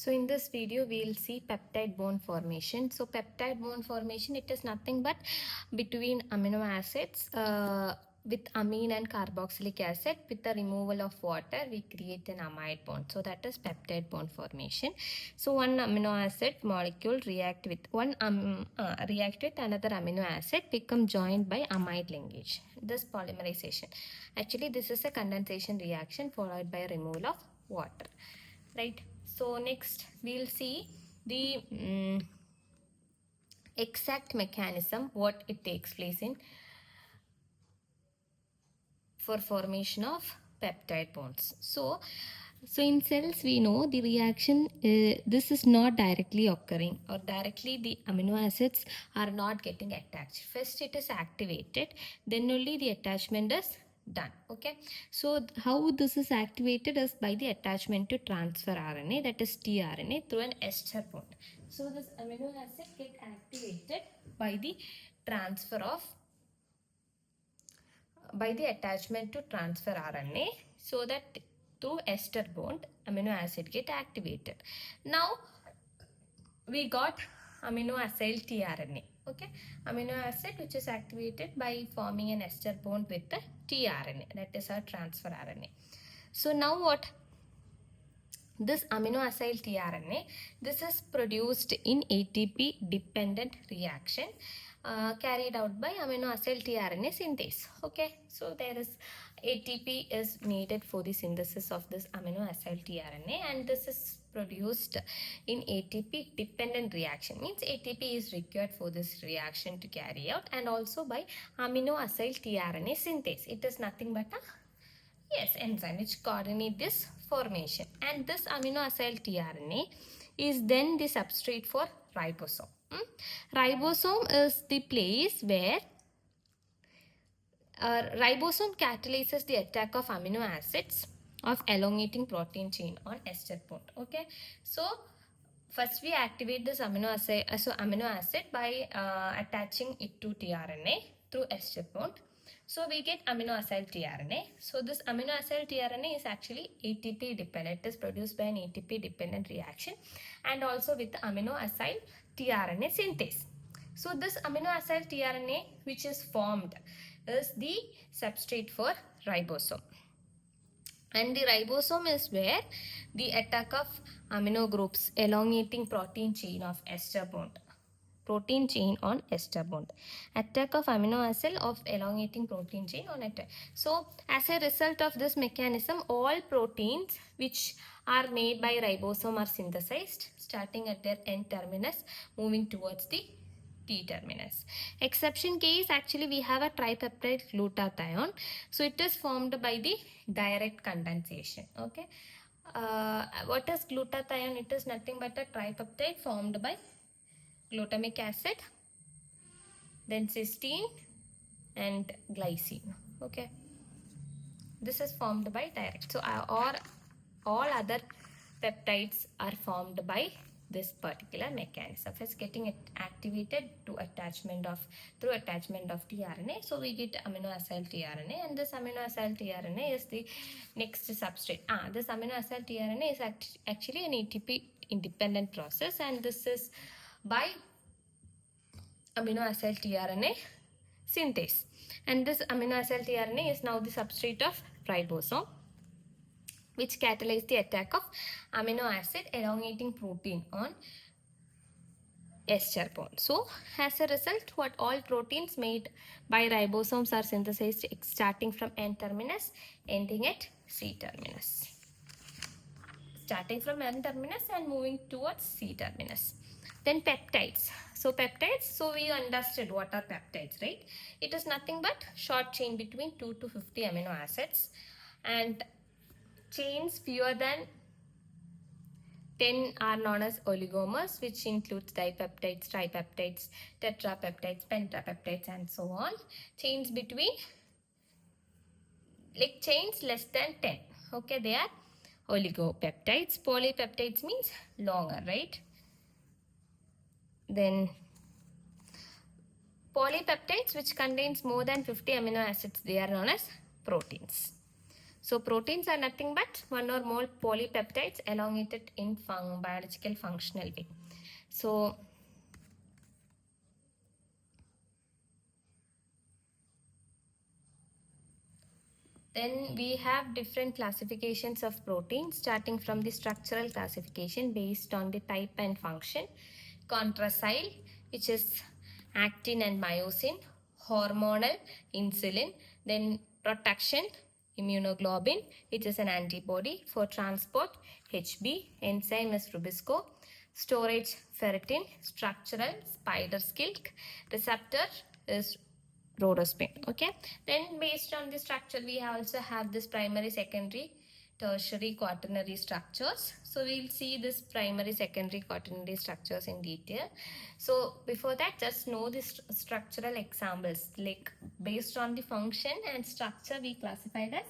So in this video we will see peptide bond formation. So peptide bond formation, it is nothing but between amino acids with amine and carboxylic acid. With the removal of water we create an amide bond. So that is peptide bond formation. So one amino acid molecule react with another amino acid, become joined by amide linkage. This polymerization. Actually this is a condensation reaction followed by removal of water. Right. So next we'll see the exact mechanism what it takes place in for formation of peptide bonds. So in cells we know the reaction this is not directly occurring, or directly the amino acids are not getting attached. First it is activated, then only the attachment is done. Okay, so how this is activated is by the attachment to transfer RNA, that is tRNA, through an ester bond. So this amino acid get activated by the transfer of by the attachment to transfer RNA, so that through ester bond amino acid get activated. Now we got amino acyl tRNA. Okay, amino acid which is activated by forming an ester bond with the tRNA, that is our transfer RNA. So now what? This amino acyl tRNA, this is produced in ATP dependent reaction carried out by amino acyl tRNA synthase. Okay, so there is ATP is needed for the synthesis of this amino acyl tRNA, and this is produced in ATP dependent reaction, means ATP is required for this reaction to carry out, and also by amino acyl tRNA synthase. It is nothing but a enzyme which coordinate this formation, and this amino acyl tRNA is then the substrate for ribosome. Ribosome is the place where ribosome catalyzes the attack of amino acids of elongating protein chain on ester bond. Okay, so first we activate this amino acid by attaching it to tRNA through ester bond. So we get amino acyl tRNA. So this amino acyl tRNA is actually ATP dependent. It is produced by an ATP dependent reaction, and also with amino acyl tRNA synthase. So this amino acyl tRNA which is formed is the substrate for ribosome. And the ribosome is where the attack of amino groups elongating protein chain of ester bond. Protein chain on ester bond. Attack of amino acid of elongating protein chain on ester. So as a result of this mechanism, all proteins which are made by ribosome are synthesized, starting at their N terminus, moving towards the T terminus. Exception case, actually we have a tripeptide glutathione. So it is formed by the direct condensation. Okay. What is glutathione? It is nothing but a tripeptide formed by glutamic acid, then cysteine and glycine. Okay, this is formed by direct. So or all other peptides are formed by this particular mechanism. First getting it activated to attachment of through attachment of tRNA. So we get amino acyl tRNA, and this amino acyl tRNA is the next substrate. This amino acyl tRNA is actually an ATP independent process, and this is by amino acyl tRNA synthase, and this amino acyl tRNA is now the substrate of ribosome, which catalyze the attack of amino acid elongating protein on ester bond. So as a result, what all proteins made by ribosomes are synthesized starting from N terminus ending at C terminus. Starting from N terminus and moving towards C terminus. Then peptides. So peptides, so we understood what are peptides, right? It is nothing but short chain between 2 to 50 amino acids, and chains fewer than 10 are known as oligomers, which includes dipeptides, tripeptides, tetrapeptides, pentapeptides, and so on. Chains between, like chains less than 10. Okay, they are oligopeptides. Polypeptides means longer, right? Then polypeptides which contains more than 50 amino acids, they are known as proteins. So proteins are nothing but one or more polypeptides elongated in biological functional way. So then we have different classifications of proteins, starting from the structural classification based on the type and function. Contractile, which is actin and myosin. Hormonal, insulin. Then protection, immunoglobulin, which is an antibody. For transport, HB. Enzyme is rubisco. Storage, ferritin. Structural, spider silk. Receptor is rhodospin. Okay, then based on the structure we also have this primary, secondary, tertiary, quaternary structures. So we'll see this primary, secondary, quaternary structures in detail. So before that, just know the structural examples, like based on the function and structure we classified as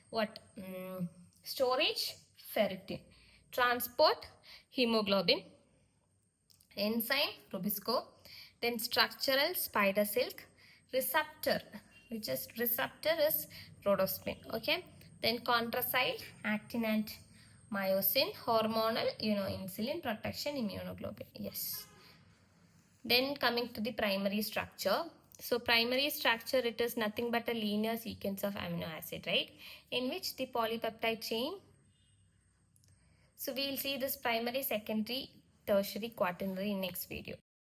what? Storage, ferritin. Transport, hemoglobin. Enzyme, rubisco. Then structural, spider silk. Receptor, which is receptor is rhodospin. Okay, then contractile, actin and myosin. Hormonal, insulin. Protection, immunoglobulin. Yes. Then coming to the primary structure. So primary structure, it is nothing but a linear sequence of amino acid, right, in which the polypeptide chain. So we'll see this primary, secondary, tertiary, quaternary in next video.